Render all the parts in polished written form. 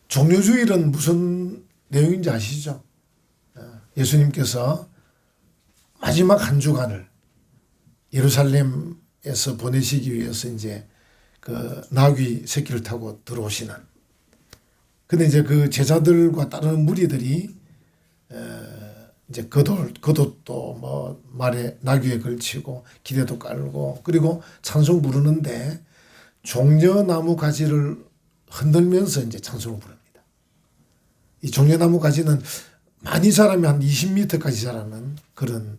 종려주일은 무슨 내용인지 아시죠? 예수님께서 마지막 한 주간을 예루살렘에서 보내시기 위해서 이제 그 나귀 새끼를 타고 들어오시는. 근데 이제 그 제자들과 따르는 무리들이 이제 겉옷도 뭐 말에 나귀에 걸치고 기대도 깔고 그리고 찬송 부르는데 종려나무 가지를 흔들면서 이제 찬송을 부릅니다. 이 종려나무 가지는 많이 자라면 한 20m까지 자라는 그런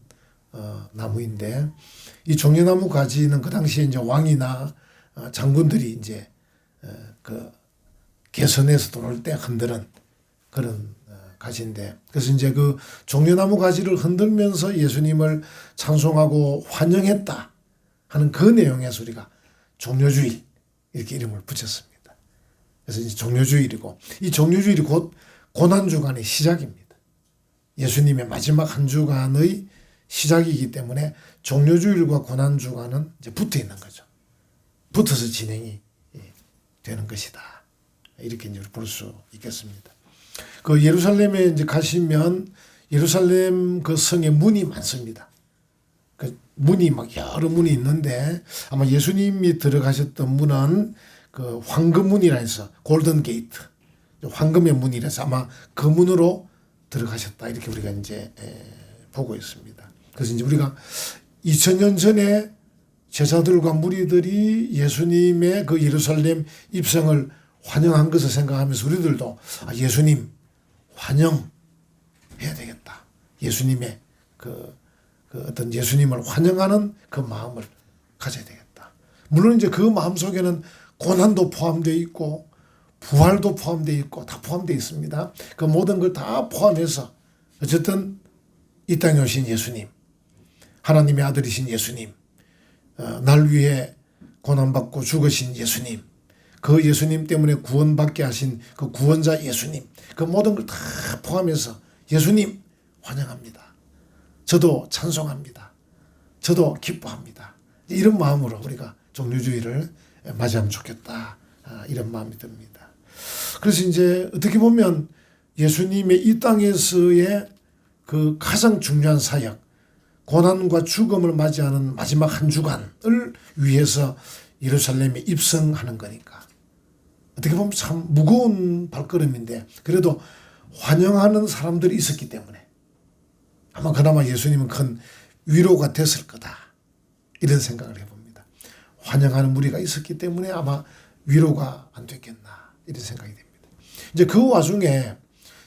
나무인데 이 종려나무 가지는 그 당시에 이제 왕이나 장군들이 이제 그 개선에서 들어올 때 흔드는 그런 가지인데 그래서 이제 그 종려나무 가지를 흔들면서 예수님을 찬송하고 환영했다 하는 그 내용에서 우리가 종려주일 이렇게 이름을 붙였습니다. 그래서 이제 종려주일이고 이 종려주일이 곧 고난주간의 시작입니다. 예수님의 마지막 한 주간의 시작이기 때문에 종려주일과 고난주간은 이제 붙어 있는 거죠. 붙어서 진행이 되는 것이다. 이렇게 이제 볼 수 있겠습니다. 그 예루살렘에 이제 가시면 예루살렘 그 성에 문이 많습니다. 그 문이 막 여러 문이 있는데 아마 예수님이 들어가셨던 문은 그 황금문이라 해서 골든 게이트, 황금의 문이라서 아마 그 문으로 들어가셨다 이렇게 우리가 이제 보고 있습니다. 그래서 이제 우리가 2000년 전에 제자들과 무리들이 예수님의 그 예루살렘 입성을 환영한 것을 생각하면서 우리들도 예수님 환영해야 되겠다. 예수님의 그 어떤 예수님을 환영하는 그 마음을 가져야 되겠다. 물론 이제 그 마음 속에는 고난도 포함되어 있고 부활도 포함되어 있고 다 포함되어 있습니다. 그 모든 걸 다 포함해서 어쨌든 이 땅에 오신 예수님, 하나님의 아들이신 예수님, 날 위해 고난받고 죽으신 예수님, 그 예수님 때문에 구원받게 하신 그 구원자 예수님, 그 모든 걸 다 포함해서 예수님 환영합니다. 저도 찬송합니다. 저도 기뻐합니다. 이런 마음으로 우리가 종려주일을 맞이하면 좋겠다. 이런 마음이 듭니다. 그래서 이제 어떻게 보면 예수님의 이 땅에서의 그 가장 중요한 사역, 고난과 죽음을 맞이하는 마지막 한 주간을 위해서 예루살렘에 입성하는 거니까 어떻게 보면 참 무거운 발걸음인데 그래도 환영하는 사람들이 있었기 때문에 아마 그나마 예수님은 큰 위로가 됐을 거다 이런 생각을 해봅니다. 환영하는 무리가 있었기 때문에 아마 위로가 안 됐겠나 이런 생각이 됩니다. 이제 그 와중에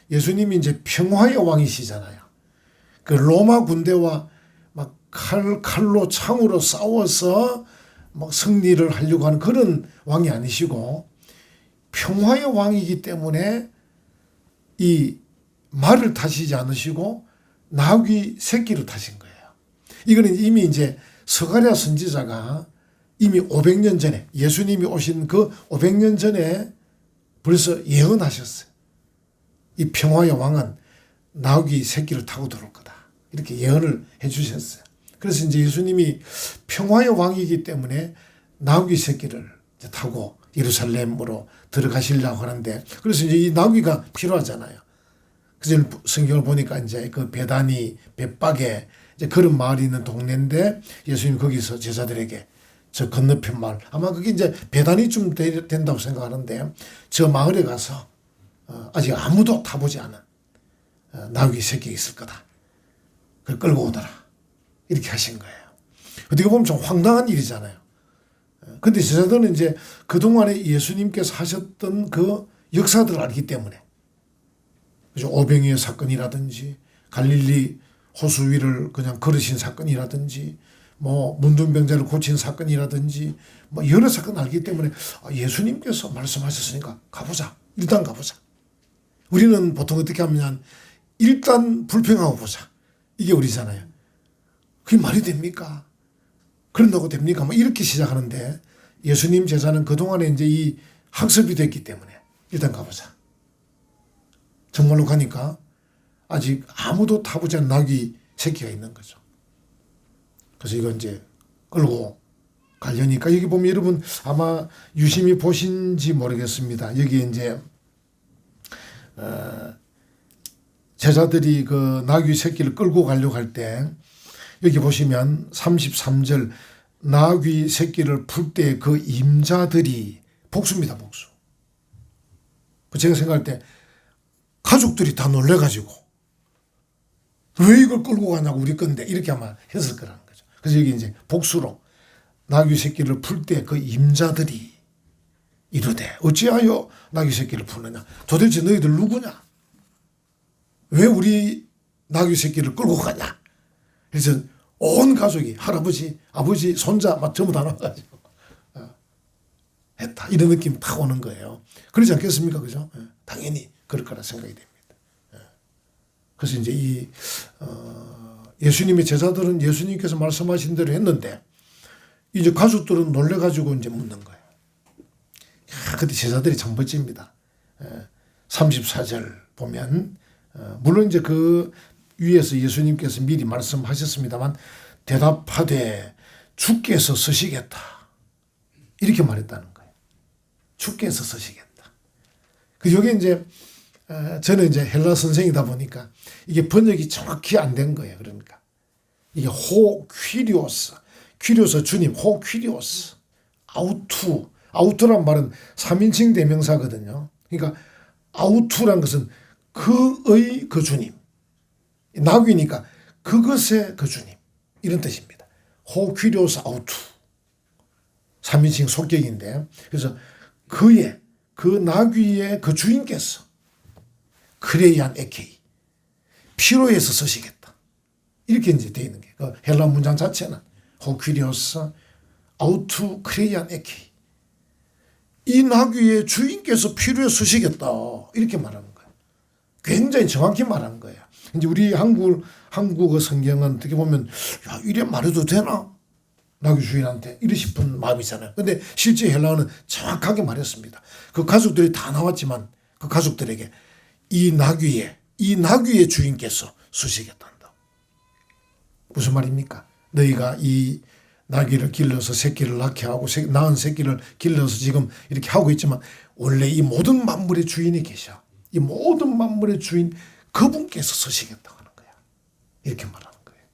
예수님이 이제 평화의 왕이시잖아요. 그 로마 군대와 막 칼로 창으로 싸워서 막 승리를 하려고 하는 그런 왕이 아니시고 평화의 왕이기 때문에 이 말을 타시지 않으시고 나귀 새끼를 타신 거예요. 이거는 이미 이제 스가랴 선지자가 이미 500년 전에 예수님이 오신 그 500년 전에 벌써 예언하셨어요. 이 평화의 왕은 나귀 새끼를 타고 들어올 거다. 이렇게 예언을 해 주셨어요. 그래서 이제 예수님이 평화의 왕이기 때문에 나귀 새끼를 타고 예루살렘으로 들어가시려고 하는데 그래서 이제 이 나귀가 필요하잖아요. 그래서 성경을 보니까 이제 그 베다니 벳박에 이제 그런 마을이 있는 동네인데 예수님 거기서 제자들에게 저 건너편 마을 아마 그게 이제 베다니쯤 된다고 생각하는데 저 마을에 가서 아직 아무도 타보지 않은 나귀 새끼가 있을 거다. 그걸 끌고 오더라. 이렇게 하신 거예요. 어떻게 보면 좀 황당한 일이잖아요. 근데 제자들은 이제 그동안에 예수님께서 하셨던 그 역사들을 알기 때문에 그죠? 오병이의 사건이라든지 갈릴리 호수 위를 그냥 걸으신 사건이라든지 뭐 문둥병자를 고친 사건이라든지 뭐 여러 사건 알기 때문에 예수님께서 말씀하셨으니까 가보자. 일단 가보자. 우리는 보통 어떻게 하면 일단 불평하고 보자. 이게 우리잖아요. 그게 말이 됩니까? 그런다고 됩니까? 뭐 이렇게 시작하는데 예수님 제자는 그동안에 이제 이 학습이 됐기 때문에 일단 가보자. 정말로 가니까 아직 아무도 타보지 않은 나귀 새끼가 있는 거죠. 그래서 이거 이제 끌고 가려니까 여기 보면 여러분 아마 유심히 보신지 모르겠습니다. 여기 이제 제자들이 그 나귀 새끼를 끌고 가려고 할 때 여기 보시면 33절 나귀 새끼를 풀 때 그 임자들이 복수입니다. 복수. 제가 생각할 때 가족들이 다 놀래가지고 왜 이걸 끌고 가냐고 우리 건데 이렇게 아마 했을 거라는 거죠. 그래서 여기 이제 복수로 나귀 새끼를 풀 때 그 임자들이 이르되 어찌하여 나귀 새끼를 푸느냐. 도대체 너희들 누구냐. 왜 우리 나귀 새끼를 끌고 가냐. 그래서 온 가족이 할아버지, 아버지, 손자 막 전부 다 나와가지고 했다. 이런 느낌 딱 오는 거예요. 그러지 않겠습니까? 그죠? 당연히 그럴 거라 생각이 됩니다. 그래서 이제 예수님의 제자들은 예수님께서 말씀하신 대로 했는데 이제 가족들은 놀래가지고 이제 묻는 거예요. 그때 제자들이 참 멋집니다. 34절 보면 물론 이제 그 위에서 예수님께서 미리 말씀하셨습니다만 대답하되 주께서 서시겠다. 이렇게 말했다는 거예요. 주께서 서시겠다. 여기 이제 저는 이제 헬라 선생이다 보니까 이게 번역이 정확히 안 된 거예요. 그러니까 이게 호 퀴리오스, 퀴리오스 주님, 호 퀴리오스, 아우투란 말은 3인칭 대명사거든요. 그러니까 아우투란 것은 그의 그 주님, 나귀니까 그것의 그 주님 이런 뜻입니다. 호 퀴리오스 아우투 3인칭 속격인데 그래서 그의 그 나귀의 그 주인께서 크레이안 에케이 피로에서 서시겠다. 이렇게 이제 되어 있는 게 그 헬라 문장 자체는 호 퀴리오스 아우투 크레이안 에케이 이 나귀의 주인께서 피로에 서시겠다. 이렇게 말하는 거예요. 굉장히 정확히 말하는 거예요. 이제 우리 한국어 성경은 어떻게 보면 야, 이래 말해도 되나? 나귀 주인한테 이래 싶은 마음이잖아요. 근데 실제 헬라어는 정확하게 말했습니다. 그 가족들이 다 나왔지만 그 가족들에게 이 나귀의 주인께서 서시겠단다. 무슨 말입니까? 너희가 이 나귀를 길러서 새끼를 낳게 하고 낳은 새끼를 길러서 지금 이렇게 하고 있지만 원래 이 모든 만물의 주인이 계셔. 이 모든 만물의 주인 그분께서 서시겠다고 하는 거야. 이렇게 말하는 거예요.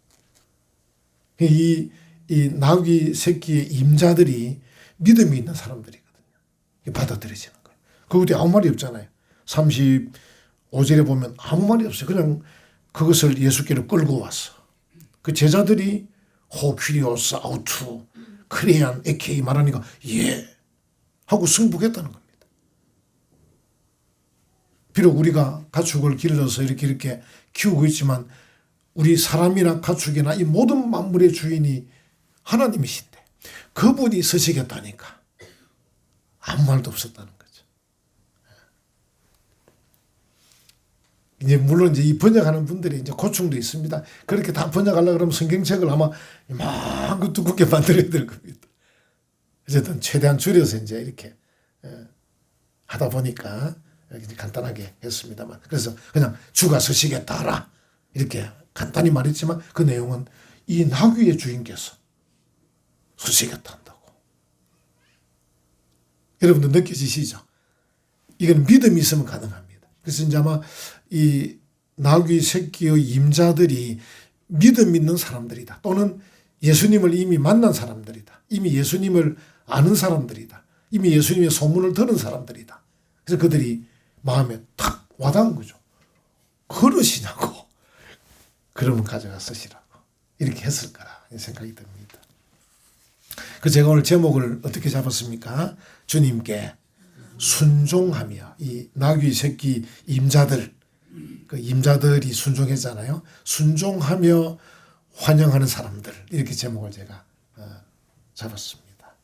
이 나귀 새끼의 임자들이 믿음이 있는 사람들이거든요. 받아들여지는 거예요. 그것도 아무 말이 없잖아요. 35절에 보면 아무 말이 없어요. 그냥 그것을 예수께로 끌고 왔어. 그 제자들이 호퀴리오스 아우투 크레이안 에케이 말하니까 예 하고 승복했다는 겁니다. 비록 우리가 가축을 길러서 이렇게 키우고 있지만 우리 사람이나 가축이나 이 모든 만물의 주인이 하나님이신데 그분이 서시겠다니까 아무 말도 없었다는 거죠. 이제 물론 이제 이 번역하는 분들이 이제 고충도 있습니다. 그렇게 다 번역하려고 그러면 성경책을 아마 이만큼 두껍게 만들어야 될 겁니다. 어쨌든 최대한 줄여서 이제 이렇게 하다 보니까 이렇게 간단하게 했습니다만 그래서 그냥 주가 서시겠다라 이렇게 간단히 말했지만 그 내용은 이 나귀의 주인께서 서시겠다 한다고. 여러분들 느껴지시죠? 이건 믿음이 있으면 가능합니다. 그래서 이제 아마 이 나귀 새끼의 임자들이 믿음 있는 사람들이다. 또는 예수님을 이미 만난 사람들이다. 이미 예수님을 아는 사람들이다. 이미 예수님의 소문을 들은 사람들이다. 그래서 그들이 마음에 탁 와닿은 거죠. 그러시냐고. 그러면 가져가 쓰시라고. 이렇게 했을 거라 생각이 듭니다. 그 제가 오늘 제목을 어떻게 잡았습니까? 주님께 순종하며 이 나귀 새끼 임자들 그 임자들이 순종했잖아요. 순종하며 환영하는 사람들 이렇게 제목을 제가 잡았습니다.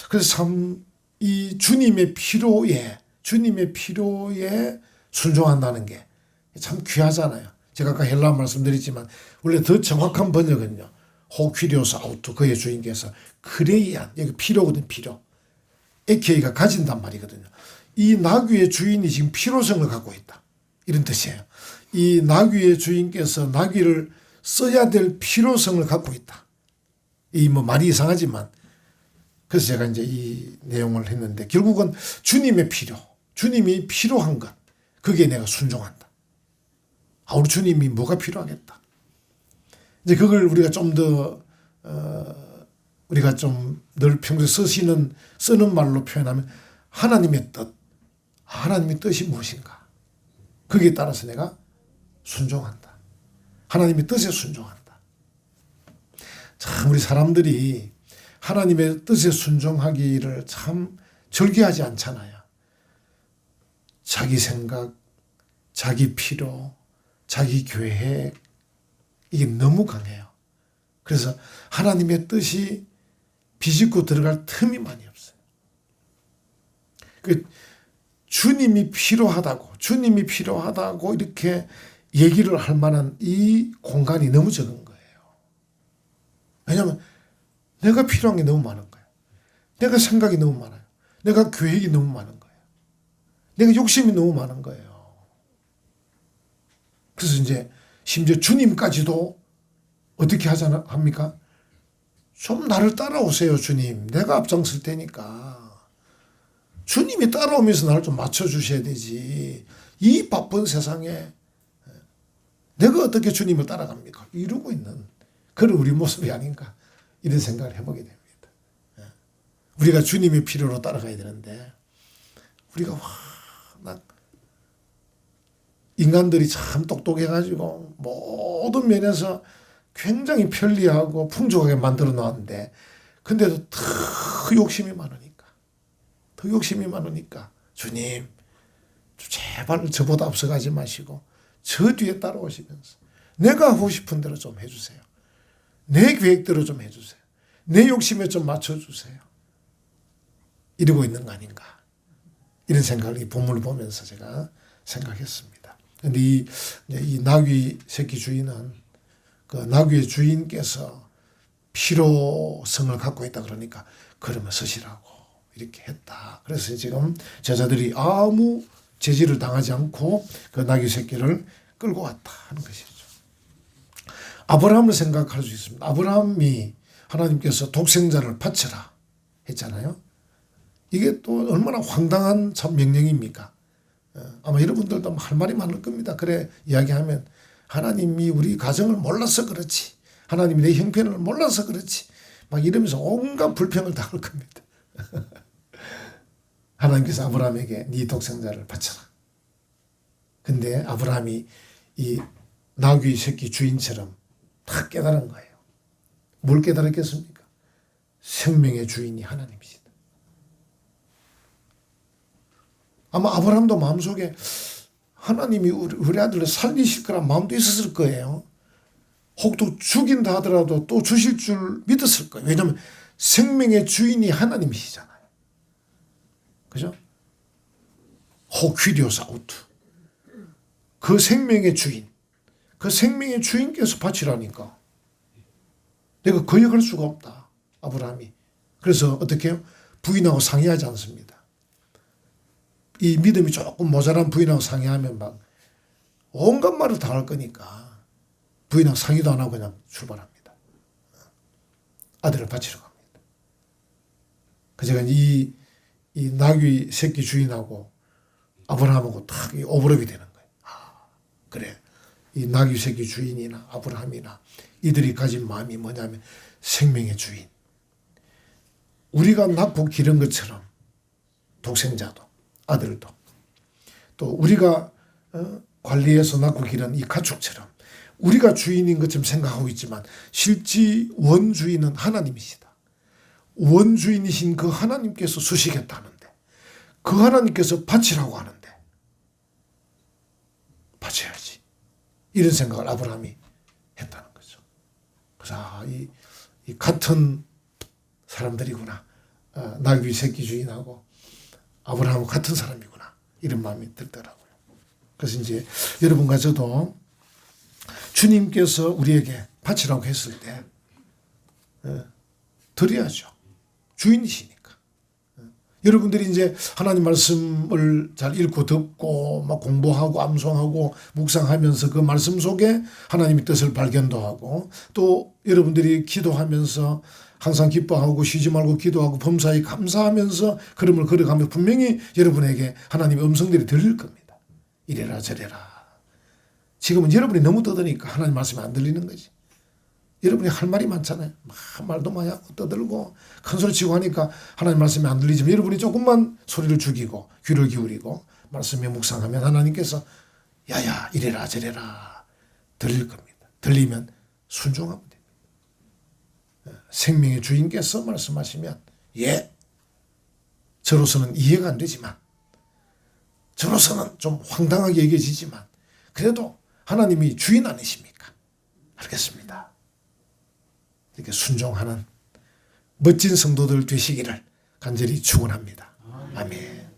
그래서 참 이 주님의 필요에 순종한다는 게 참 귀하잖아요. 제가 아까 헬라 말씀드렸지만 원래 더 정확한 번역은요. 호퀴리오스 아우투 그의 주인께서 크레이안 여기 필요거든 필요. 에케이가 가진단 말이거든요. 이 나귀의 주인이 지금 필요성을 갖고 있다. 이런 뜻이에요. 이 나귀의 주인께서 나귀를 써야 될 필요성을 갖고 있다. 이 뭐 말이 이상하지만 그래서 제가 이제 이 내용을 했는데 결국은 주님의 필요, 주님이 필요한 것 거기에 내가 순종한다. 우리 주님이 뭐가 필요하겠다. 이제 그걸 우리가 좀 더 우리가 좀 늘 평소에 쓰는 말로 표현하면 하나님의 뜻, 하나님의 뜻이 무엇인가. 거기에 따라서 내가 순종한다. 하나님의 뜻에 순종한다. 참 우리 사람들이 하나님의 뜻에 순종하기를 참 절개하지 않잖아요. 자기 생각, 자기 필요, 자기 계획, 이게 너무 강해요. 그래서 하나님의 뜻이 비집고 들어갈 틈이 많이 없어요. 주님이 필요하다고 이렇게 얘기를 할 만한 이 공간이 너무 적은 거예요. 왜냐하면 내가 필요한 게 너무 많은 거예요. 내가 생각이 너무 많아요. 내가 계획이 너무 많은 거예요. 내가 욕심이 너무 많은 거예요. 그래서 이제 심지어 주님까지도 어떻게 합니까? 좀 나를 따라오세요, 주님. 내가 앞장설 테니까. 주님이 따라오면서 나를 좀 맞춰주셔야 되지. 이 바쁜 세상에 내가 어떻게 주님을 따라갑니까? 이러고 있는 그런 우리 모습이 아닌가. 이런 생각을 해보게 됩니다. 우리가 주님의 필요로 따라가야 되는데 우리가 인간들이 참 똑똑해가지고 모든 면에서 굉장히 편리하고 풍족하게 만들어 놨는데 근데도 더 욕심이 많으니까 주님 제발 저보다 앞서가지 마시고 저 뒤에 따라오시면서 내가 하고 싶은 대로 좀 해주세요. 내 계획대로 좀 해주세요. 내 욕심에 좀 맞춰주세요. 이러고 있는 거 아닌가. 이런 생각을 이 본문을 보면서 제가 생각했습니다. 근데 이 나귀 새끼 주인은 그 나귀의 주인께서 필요성을 갖고 있다 그러니까 그러면 서시라고 이렇게 했다. 그래서 지금 제자들이 아무 제지를 당하지 않고 그 나귀 새끼를 끌고 왔다 하는 것이죠. 아브라함을 생각할 수 있습니다. 아브라함이 하나님께서 독생자를 바쳐라 했잖아요. 이게 또 얼마나 황당한 참 명령입니까? 아마 여러분들도 할 말이 많을 겁니다. 그래 이야기하면 하나님이 우리 가정을 몰라서 그렇지. 하나님이 내 형편을 몰라서 그렇지. 막 이러면서 온갖 불평을 다 할 겁니다. 하나님께서 아브라함에게 네 독생자를 바쳐라. 근데 아브라함이 이 나귀 새끼 주인처럼 다 깨달은 거예요. 뭘 깨달았겠습니까? 생명의 주인이 하나님이시다. 아마 아브라함도 마음속에 하나님이 우리 아들을 살리실 거란 마음도 있었을 거예요. 혹도 죽인다 하더라도 또 주실 줄 믿었을 거예요. 왜냐하면 생명의 주인이 하나님이시잖아요. 그죠? 호퀴리오스 아우트. 그 생명의 주인. 그 생명의 주인께서 바치라니까. 내가 거역할 수가 없다. 아브라함이. 그래서 어떻게 해요? 부인하고 상의하지 않습니다. 이 믿음이 조금 모자란 부인하고 상의하면 막 온갖 말을 다 할 거니까 부인하고 상의도 안 하고 그냥 출발합니다. 아들을 바치러 갑니다. 그제가 이 나귀 새끼 주인하고 아브라함하고 딱 오버랩이 되는 거예요. 그래. 이 나귀 새끼 주인이나 아브라함이나 이들이 가진 마음이 뭐냐면 생명의 주인. 우리가 낳고 기른 것처럼 독생자도 아들도 또 우리가 관리해서 낳고 기른 이 가축처럼 우리가 주인인 것처럼 생각하고 있지만 실제 원주인은 하나님이시다. 원주인이신 그 하나님께서 수시겠다는데 그 하나님께서 바치라고 하는데 바쳐야지. 이런 생각을 아브라함이 했다는 거죠. 그래서 이 같은 사람들이구나. 나귀 새끼 주인하고 아브라함은 같은 사람이구나. 이런 마음이 들더라고요. 그래서 이제 여러분과 저도 주님께서 우리에게 바치라고 했을 때 드려야죠. 주인이시니까. 여러분들이 이제 하나님 말씀을 잘 읽고 듣고 막 공부하고 암송하고 묵상하면서 그 말씀 속에 하나님의 뜻을 발견도 하고 또 여러분들이 기도하면서 항상 기뻐하고 쉬지 말고 기도하고 범사에 감사하면서 걸음을 걸어가면 분명히 여러분에게 하나님의 음성들이 들릴 겁니다. 이래라 저래라. 지금은 여러분이 너무 떠드니까 하나님 말씀이 안 들리는 거지. 여러분이 할 말이 많잖아요. 말도 많이 하고 떠들고 큰 소리 치고 하니까 하나님 말씀이 안 들리지만 여러분이 조금만 소리를 죽이고 귀를 기울이고 말씀에 묵상하면 하나님께서 야야 이래라 저래라 들릴 겁니다. 들리면 순종하면 됩니다. 생명의 주인께서 말씀하시면 예, 저로서는 이해가 안 되지만 저로서는 좀 황당하게 여겨지지만 그래도 하나님이 주인 아니십니까? 알겠습니다. 이렇게 순종하는 멋진 성도들 되시기를 간절히 축원합니다. 아멘.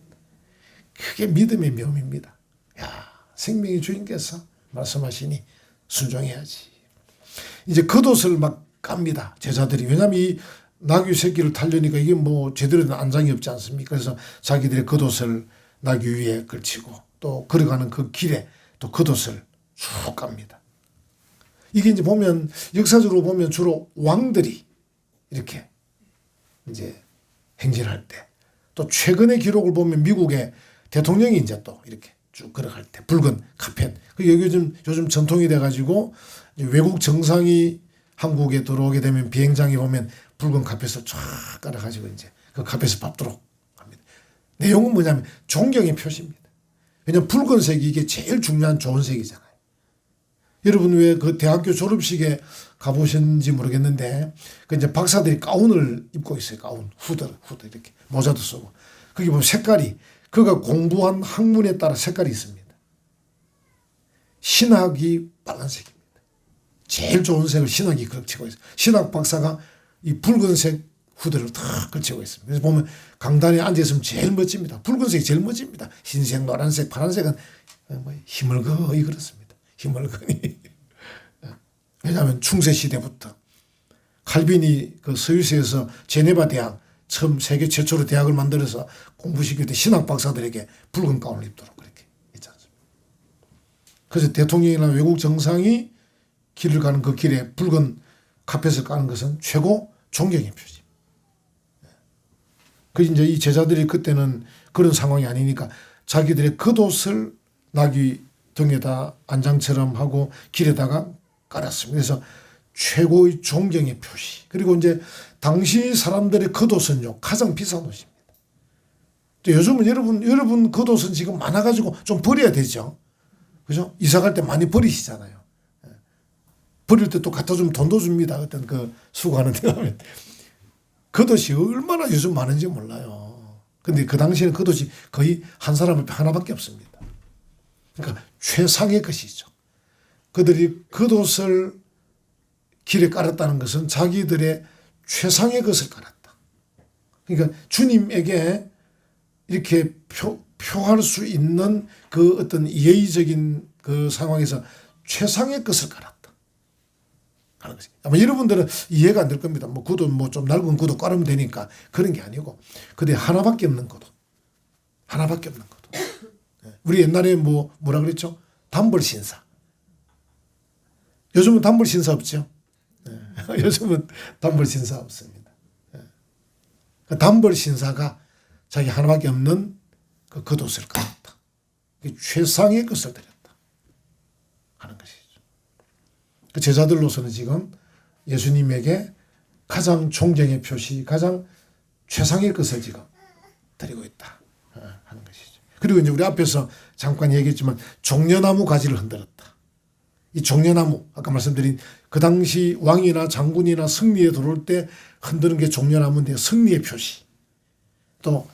그게 믿음의 묘미입니다. 야, 생명의 주인께서 말씀하시니 순종해야지. 이제 겉옷을 막 깝니다. 제자들이. 왜냐하면 이 나귀 새끼를 타려니까 이게 뭐 제대로 된 안장이 없지 않습니까? 그래서 자기들의 겉옷을 나귀 위에 걸치고 또 걸어가는 그 길에 또 겉옷을 쭉 갑니다. 이게 이제 보면 역사적으로 보면 주로 왕들이 이렇게 이제 행진할 때 또 최근의 기록을 보면 미국의 대통령이 이제 또 이렇게 쭉 걸어갈 때 붉은 카펫. 그게 요즘 전통이 돼가지고 외국 정상이 한국에 들어오게 되면 비행장에 보면 붉은 카펫을 쫙 깔아가지고 이제 그 카펫을 밟도록 합니다. 내용은 뭐냐면 존경의 표시입니다. 왜냐하면 붉은색이 이게 제일 중요한 좋은 색이잖아요. 여러분 왜 그 대학교 졸업식에 가보셨는지 모르겠는데 그 이제 박사들이 가운을 입고 있어요. 가운, 후드 이렇게 모자도 쓰고 거기 보면 색깔이 그가 공부한 학문에 따라 색깔이 있습니다. 신학이 빨간색입니다. 제일 좋은 색을 신학이 걸치고 있어요. 신학 박사가 이 붉은색 후드를 탁 걸치고 있습니다. 그래서 보면 강단에 앉아있으면 제일 멋집니다. 붉은색이 제일 멋집니다. 흰색, 노란색, 파란색은 힘을 거의 그렇습니다. 힘을 거니. 왜냐하면 중세시대부터 칼빈이 그 스위스에서 제네바 대학 처음 세계 최초로 대학을 만들어서 공부시킬 때 신학 박사들에게 붉은 가운을 입도록 그렇게 했지 않습니까? 그래서 대통령이나 외국 정상이 길을 가는 그 길에 붉은 카펫을 까는 것은 최고 존경의 표시입니다. 그 이제 이 제자들이 그때는 그런 상황이 아니니까 자기들의 겉옷을 나귀 등에다 안장처럼 하고 길에다가 깔았습니다. 그래서 최고의 존경의 표시. 그리고 이제 당시 사람들의 겉옷은요 가장 비싼 옷입니다. 또 요즘은 여러분 겉옷은 지금 많아가지고 좀 버려야 되죠. 그죠? 이사 갈 때 많이 버리시잖아요. 버릴 때 또 갖다 주면 돈도 줍니다. 어떤 그 수거하는 데 가면. 겉옷이 얼마나 요즘 많은지 몰라요. 근데 그 당시에는 겉옷이 거의 한 사람 앞에 하나밖에 없습니다. 그러니까 최상의 것이죠. 그들이 겉옷을 길에 깔았다는 것은 자기들의 최상의 것을 깔았다. 그러니까 주님에게 이렇게 표할 수 있는 그 어떤 예의적인 그 상황에서 최상의 것을 깔았다. 하는 거지. 아마 여러분들은 이해가 안 될 겁니다. 뭐 구두 뭐 좀 낡은 구두 깔으면 되니까 그런 게 아니고 그데 하나밖에 없는 구두. 하나밖에 없는 구두. 우리 옛날에 뭐라 그랬죠? 단벌 신사. 요즘은 단벌 신사 없죠? 요즘은 단벌 신사 없습니다. 그 단벌 신사가 자기 하나밖에 없는 그 겉옷을 깔았다. 최상의 것을 드렸다. 하는 것이죠. 그 제자들로서는 지금 예수님에게 가장 존경의 표시, 가장 최상의 것을 지금 드리고 있다. 하는 것이죠. 그리고 이제 우리 앞에서 잠깐 얘기했지만 종려나무 가지를 흔들었다. 이 종려나무, 아까 말씀드린 그 당시 왕이나 장군이나 승리에 들어올 때 흔드는 게 종려나무인데 승리의 표시. 또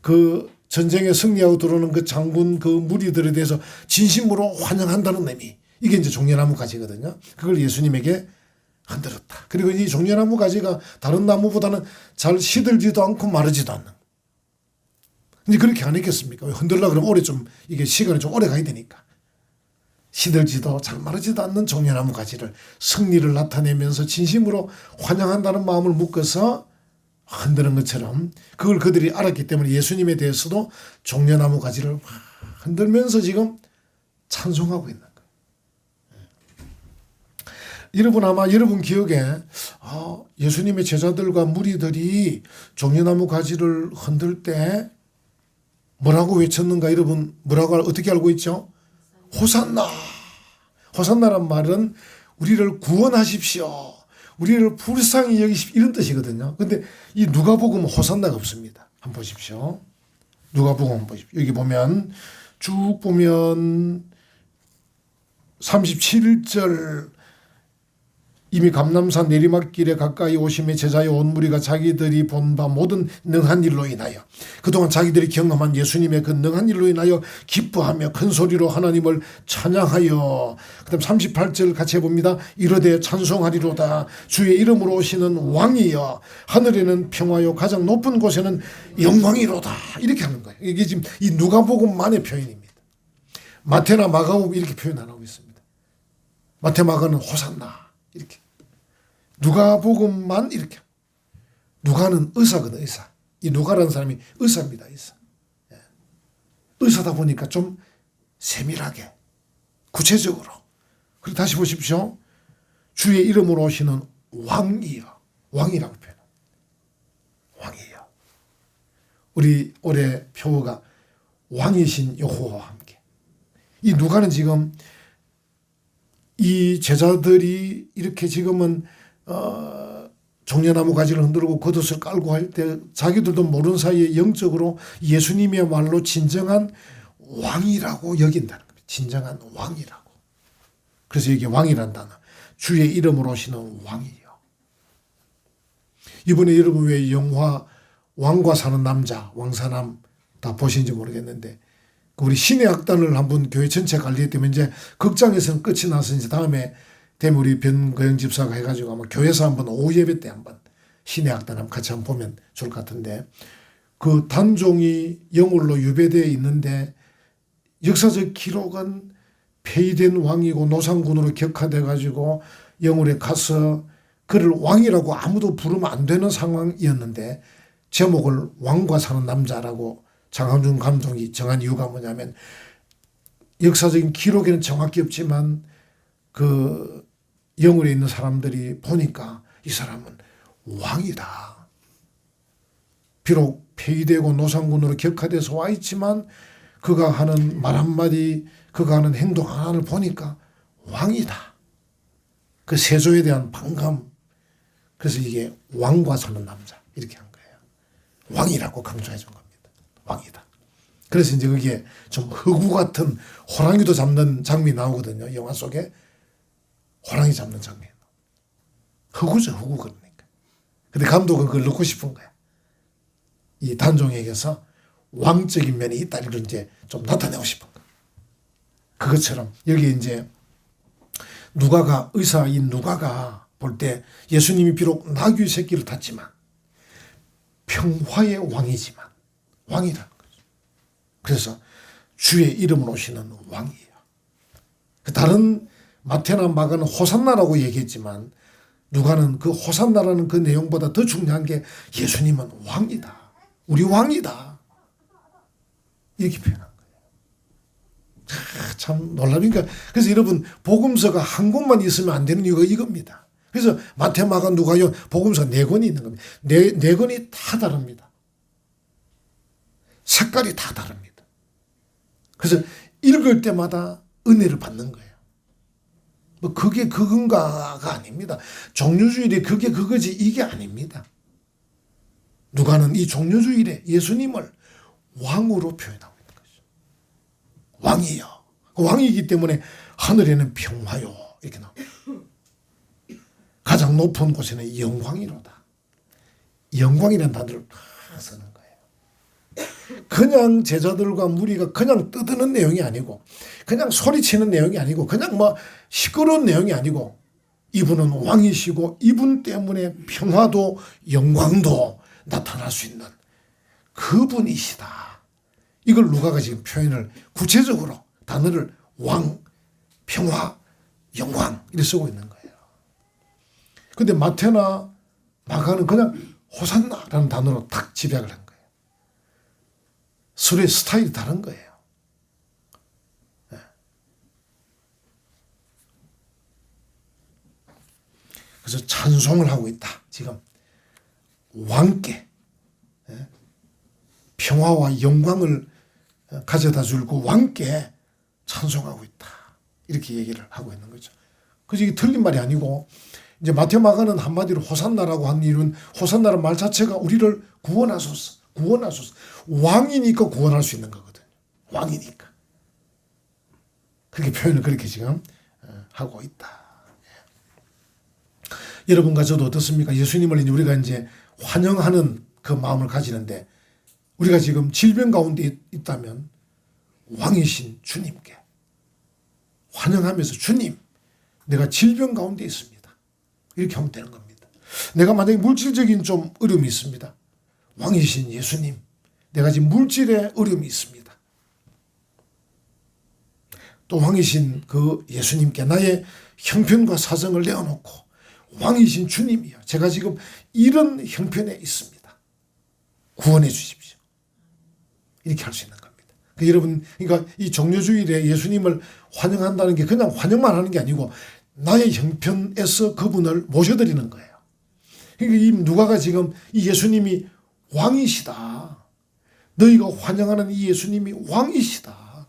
그 전쟁에 승리하고 들어오는 그 장군 그 무리들에 대해서 진심으로 환영한다는 의미. 이게 이제 종려나무 가지거든요. 그걸 예수님에게 흔들었다. 그리고 이 종려나무 가지가 다른 나무보다는 잘 시들지도 않고 마르지도 않는. 근데 그렇게 안 했겠습니까? 흔들려고 그러면 오래 좀, 이게 시간이 좀 오래 가야 되니까. 시들지도 잘 마르지도 않는 종려나무 가지를 승리를 나타내면서 진심으로 환영한다는 마음을 묶어서 흔드는 것처럼 그걸 그들이 알았기 때문에 예수님에 대해서도 종려나무 가지를 흔들면서 지금 찬송하고 있는 거예요. 여러분 아마 여러분 기억에 예수님의 제자들과 무리들이 종려나무 가지를 흔들 때 뭐라고 외쳤는가 여러분? 뭐라고 어떻게 알고 있죠? 호산나. 호산나란 말은 우리를 구원하십시오. 우리를 불쌍히 여기십시오. 이런 뜻이거든요. 근데 이 누가복음은 호산나가 없습니다. 한번 보십시오. 누가복음 한번 보십시오. 여기 보면 쭉 보면 37절 이미 감람산 내리막길에 가까이 오심에 제자의 온 무리가 자기들이 본 바 모든 능한 일로 인하여 그동안 자기들이 경험한 예수님의 그 능한 일로 인하여 기뻐하며 큰 소리로 하나님을 찬양하여 그 다음 38절 같이 해봅니다. 이르되 찬송하리로다 주의 이름으로 오시는 왕이여 하늘에는 평화요 가장 높은 곳에는 영광이로다 이렇게 하는 거예요. 이게 지금 이 누가복음만의 표현입니다. 마태나 마가복음 이렇게 표현 안 하고 있습니다. 마태 마가는 호산나 이렇게. 누가복음만 이렇게. 누가는 의사거든, 의사. 이 누가라는 사람이 의사입니다, 의사. 의사다 보니까 좀 세밀하게, 구체적으로. 그리고 다시 보십시오. 주의 이름으로 오시는 왕이여. 왕이라고 표현합니다. 왕이여. 우리 올해 표어가 왕이신 여호와와 함께. 이 누가는 지금 이 제자들이 이렇게 지금은 종려나무 가지를 흔들고 겉옷을 깔고 할 때 자기들도 모르는 사이에 영적으로 예수님이야말로 진정한 왕이라고 여긴다는 겁니다. 진정한 왕이라고. 그래서 이게 왕이란 단어. 주의 이름으로 오시는 왕이요. 이번에 여러분 왜 영화 왕과 사는 남자 왕사남 다 보신지 모르겠는데 우리 신의 악단을 한번 교회 전체 관리했다면 이제 극장에서는 끝이 나서 이제 다음에 되면 우리 변거영 집사가 해가지고 아마 교회에서 한번 오후 예배 때 한번 신의 악단 한번 같이 한번 보면 좋을 것 같은데 그 단종이 영월로 유배되어 있는데 역사적 기록은 폐위된 왕이고 노상군으로 격화돼 가지고 영월에 가서 그를 왕이라고 아무도 부르면 안 되는 상황이었는데 제목을 왕과 사는 남자라고 장항준 감독이 정한 이유가 뭐냐면 역사적인 기록에는 정확히 없지만 그 영월에 있는 사람들이 보니까 이 사람은 왕이다. 비록 폐위되고 노상군으로 격화돼서 와 있지만 그가 하는 말 한마디 그가 하는 행동 하나를 보니까 왕이다. 그 세조에 대한 반감. 그래서 이게 왕과 사는 남자 이렇게 한 거예요. 왕이라고 강조해 준 겁니다. 왕이다. 그래서 이제 그게 좀 흑우 같은 호랑이도 잡는 장면이 나오거든요. 영화 속에 호랑이 잡는 장면. 흑우죠, 흑우 그러니까. 근데 감독은 그걸 넣고 싶은 거야. 이 단종에게서 왕적인 면이 있다 이걸 이제 좀 나타내고 싶은 거야. 그것처럼 여기 이제 누가가 의사인 누가가 볼 때 예수님이 비록 나귀 새끼를 탔지만 평화의 왕이지만 왕이라는 거죠. 그래서 주의 이름으로 오시는 왕이에요. 다른 마태나 마가는 호산나라고 얘기했지만 누가는 그 호산나라는 그 내용보다 더 중요한 게 예수님은 왕이다. 우리 왕이다. 이렇게 표현한 거예요. 참 놀랍니까? 그래서 여러분 복음서가 한 권만 있으면 안 되는 이유가 이겁니다. 그래서 마태, 마가, 누가요 복음서 4권이 있는 겁니다. 네 권이 다 다릅니다. 색깔이 다 다릅니다. 그래서 읽을 때마다 은혜를 받는 거예요. 뭐 그게 그건가가 아닙니다. 종료주일에 그게 그거지 이게 아닙니다. 누가는 이 종료주일에 예수님을 왕으로 표현하고 있는 거죠. 왕이요. 왕이기 때문에 하늘에는 평화요 이렇게 나옵니다. 가장 높은 곳에는 영광이로다. 영광이라는 단어를 쓰는 거예요. 그냥 제자들과 무리가 그냥 떠드는 내용이 아니고 그냥 소리치는 내용이 아니고 그냥 뭐 시끄러운 내용이 아니고 이분은 왕이시고 이분 때문에 평화도 영광도 나타날 수 있는 그분이시다. 이걸 누가가 지금 표현을 구체적으로 단어를 왕, 평화, 영광 이렇게 쓰고 있는 거예요. 근데 마태나 마가는 그냥 호산나라는 단어로 딱 집약을 한 거예요. 서로의 스타일이 다른 거예요. 네. 그래서 찬송을 하고 있다. 지금 왕께 평화와 영광을 가져다 줄 그 왕께 찬송하고 있다. 이렇게 얘기를 하고 있는 거죠. 그래서 이게 틀린 말이 아니고 이제 마태오 마가는 한마디로 호산나라고 한 이유는 호산나라는 말 자체가 우리를 구원하소서. 구원하소서. 왕이니까 구원할 수 있는 거거든요. 왕이니까. 그렇게 표현을 그렇게 지금 하고 있다. 여러분과 저도 어떻습니까? 예수님을 이제 우리가 이제 환영하는 그 마음을 가지는데 우리가 지금 질병 가운데 있다면 왕이신 주님께 환영하면서 주님, 내가 질병 가운데 있습니다. 이렇게 하면 되는 겁니다. 내가 만약에 물질적인 좀 어려움이 있습니다. 왕이신 예수님, 내가 지금 물질에 어려움이 있습니다. 또 왕이신 그 예수님께 나의 형편과 사정을 내어놓고 왕이신 주님이요, 제가 지금 이런 형편에 있습니다. 구원해 주십시오. 이렇게 할 수 있는 겁니다. 여러분, 그러니까 이 종료주일에 예수님을 환영한다는 게 그냥 환영만 하는 게 아니고 나의 형편에서 그분을 모셔드리는 거예요. 그러니까 이 누가가 지금 이 예수님이 왕이시다. 너희가 환영하는 이 예수님이 왕이시다.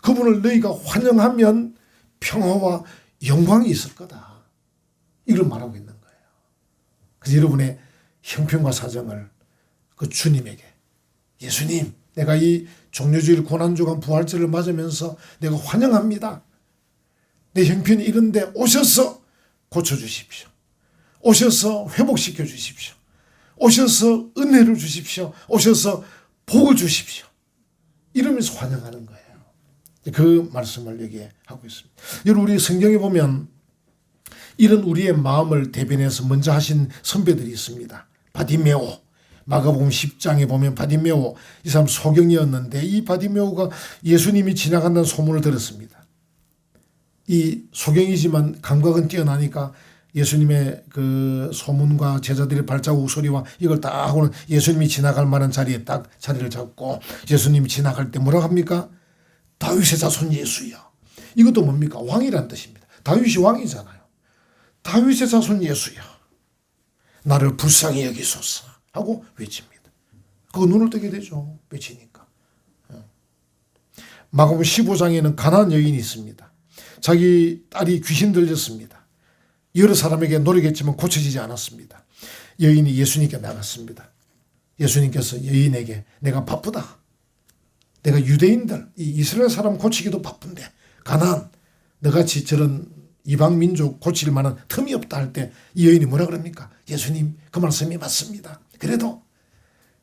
그분을 너희가 환영하면 평화와 영광이 있을 거다. 이걸 말하고 있는 거예요. 그래서 여러분의 형편과 사정을 그 주님에게, 예수님, 내가 이 종료주일 고난주간 부활절을 맞으면서 내가 환영합니다. 내 형편이 이런데 오셔서 고쳐주십시오. 오셔서 회복시켜 주십시오. 오셔서 은혜를 주십시오. 오셔서 복을 주십시오. 이러면서 환영하는 거예요. 그 말씀을 얘기하고 있습니다. 여러분, 우리 성경에 보면 이런 우리의 마음을 대변해서 먼저 하신 선배들이 있습니다. 바디메오, 마가복음 10장에 보면 바디메오, 이 사람 소경이었는데 이 바디메오가 예수님이 지나간다는 소문을 들었습니다. 이 소경이지만 감각은 뛰어나니까 예수님의 그 소문과 제자들의 발자국 소리와 이걸 딱 하고는 예수님이 지나갈 만한 자리에 딱 자리를 잡고 예수님이 지나갈 때 뭐라고 합니까? 다윗의 자손 예수여. 이것도 뭡니까? 왕이란 뜻입니다. 다윗이 왕이잖아요. 다윗의 자손 예수여, 나를 불쌍히 여기소서 하고 외칩니다. 그거 눈을 뜨게 되죠. 외치니까. 마가복음 15장에는 가나안 여인이 있습니다. 자기 딸이 귀신 들렸습니다. 여러 사람에게 노력했지만 고쳐지지 않았습니다. 여인이 예수님께 나갔습니다. 예수님께서 여인에게 내가 바쁘다. 내가 유대인들, 이 이스라엘 사람 고치기도 바쁜데 가나안, 너같이 저런 이방 민족 고칠 만한 틈이 없다 할 때 이 여인이 뭐라 그럽니까? 예수님, 그 말씀이 맞습니다. 그래도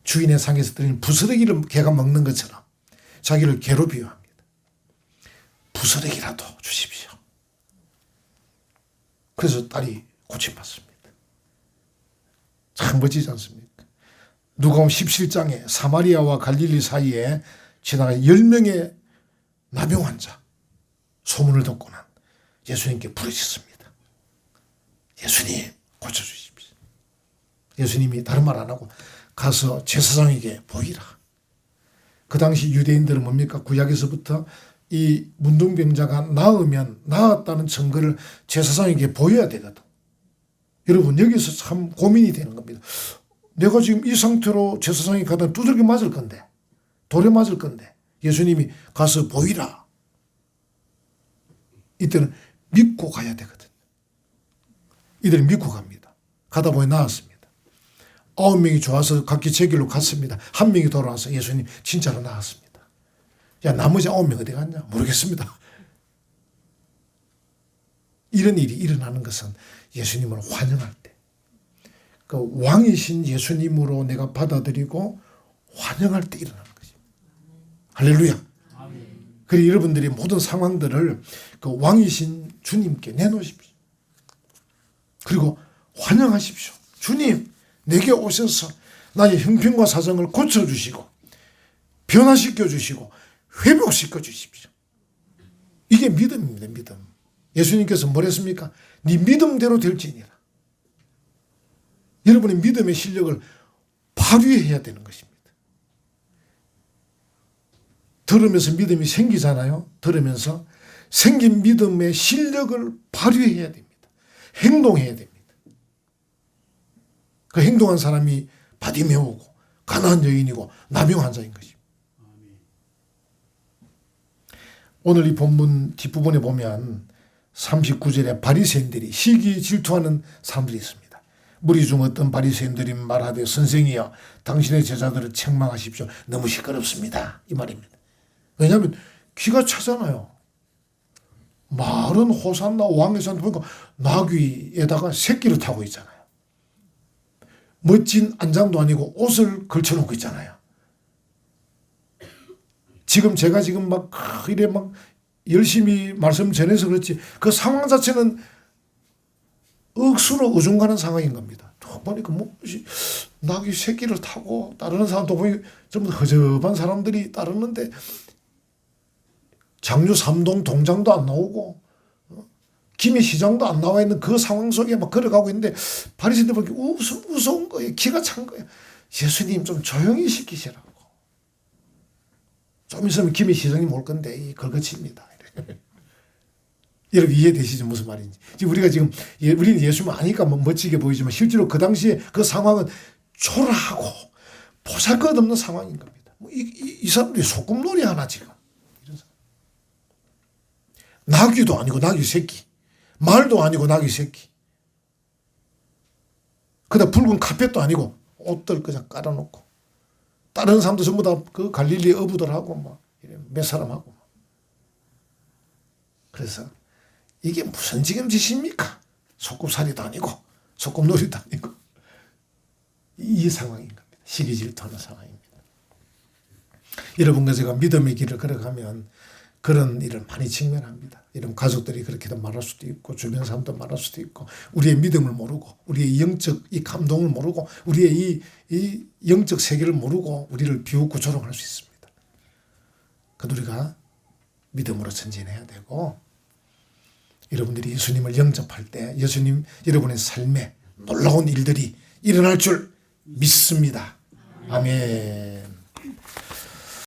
주인의 상에서 드리는 부스러기를 개가 먹는 것처럼 자기를 개로 비유합니다. 부스러기라도 주십시오. 그래서 딸이 고침받습니다. 참 멋지지 않습니까? 누가복음 17장에 사마리아와 갈릴리 사이에 지나간 10명의 나병 환자 소문을 듣고는 예수님께 부르짖습니다. 예수님, 고쳐주십시오. 예수님이 다른 말 안 하고 가서 제사장에게 보이라. 그 당시 유대인들은 뭡니까? 구약에서부터 이 문둥병자가 나으면 나았다는 증거를 제사장에게 보여야 되거든. 여러분, 여기서 참 고민이 되는 겁니다. 내가 지금 이 상태로 제사장에 가다 두들겨 맞을 건데, 돌에 맞을 건데 예수님이 가서 보이라. 이때는 믿고 가야 되거든요. 이들이 믿고 갑니다. 가다 보니 나았습니다. 9명이 좋아서 각기 제 길로 갔습니다. 1명이 돌아와서 예수님 진짜로 나았습니다. 야, 나머지 9명 어디 갔냐? 모르겠습니다. 이런 일이 일어나는 것은 예수님을 환영할 때, 그 왕이신 예수님으로 내가 받아들이고 환영할 때 일어나는 것입니다. 할렐루야. 그래서 여러분들이 모든 상황들을 그 왕이신 주님께 내놓으십시오. 그리고 환영하십시오. 주님, 내게 오셔서 나의 형편과 사정을 고쳐주시고 변화시켜 주시고 회복시켜 주십시오. 이게 믿음입니다. 믿음. 예수님께서 뭐랬습니까? 네 믿음대로 될지니라. 여러분의 믿음의 실력을 발휘해야 되는 것입니다. 들으면서 믿음이 생기잖아요. 들으면서 생긴 믿음의 실력을 발휘해야 됩니다. 행동해야 됩니다. 그 행동한 사람이 바디메오고 가나안 여인이고 나병 환자인 것입니다. 오늘 이 본문 뒷부분에 보면 39절에 바리새인들이 시기 질투하는 사람들이 있습니다. 무리 중 어떤 바리새인들이 말하되 선생이여 당신의 제자들을 책망하십시오. 너무 시끄럽습니다. 이 말입니다. 왜냐하면 귀가 차잖아요. 말은 호산나 왕의 산 보니까 나귀에다가 새끼를 타고 있잖아요. 멋진 안장도 아니고 옷을 걸쳐놓고 있잖아요. 지금 제가 지금 막 이래 막 열심히 말씀 전해서 그렇지 그 상황 자체는 억수로 어중간한 상황인 겁니다. 보니까 뭐 나귀 새끼를 타고 따르는 사람도 보니 전부 허접한 사람들이 따르는데 장류 3동 동장도 안 나오고 김해 시장도 안 나와 있는 그 상황 속에 막 걸어가고 있는데 바리새인들 보니까 무서운 거예요. 기가 찬 거예요. 예수님 좀 조용히 시키시라고. 좀 있으면 김해 시장님 올 건데 걸거칩니다. 여러분 이해되시죠? 무슨 말인지. 지금 우리가 지금 우리는 예수만 아니까 뭐 멋지게 보이지만 실제로 그 당시에 그 상황은 초라하고 보잘것없는 상황인 겁니다. 뭐 이 사람들이 소꿉놀이 하나 지금. 나귀도 아니고 나귀 새끼. 말도 아니고 나귀 새끼. 그다음 붉은 카펫도 아니고 옷들 그냥 깔아놓고 다른 사람도 전부 다 그 갈릴리 어부들하고 막 몇 사람하고. 그래서 이게 무슨 지금 짓입니까? 소꿉살이도 아니고 소꿉놀이도 아니고 이 상황인 겁니다. 시기 질투하는 상황입니다. 여러분과 제가 믿음의 길을 걸어가면 그런 일을 많이 직면합니다. 이런 가족들이 그렇게도 말할 수도 있고 주변 사람도 말할 수도 있고 우리의 믿음을 모르고 우리의 영적 이 감동을 모르고 우리의 이 영적 세계를 모르고 우리를 비웃고 조롱할 수 있습니다. 그래도 우리가 믿음으로 전진해야 되고 여러분들이 예수님을 영접할 때 예수님 여러분의 삶에 놀라운 일들이 일어날 줄 믿습니다. 아멘.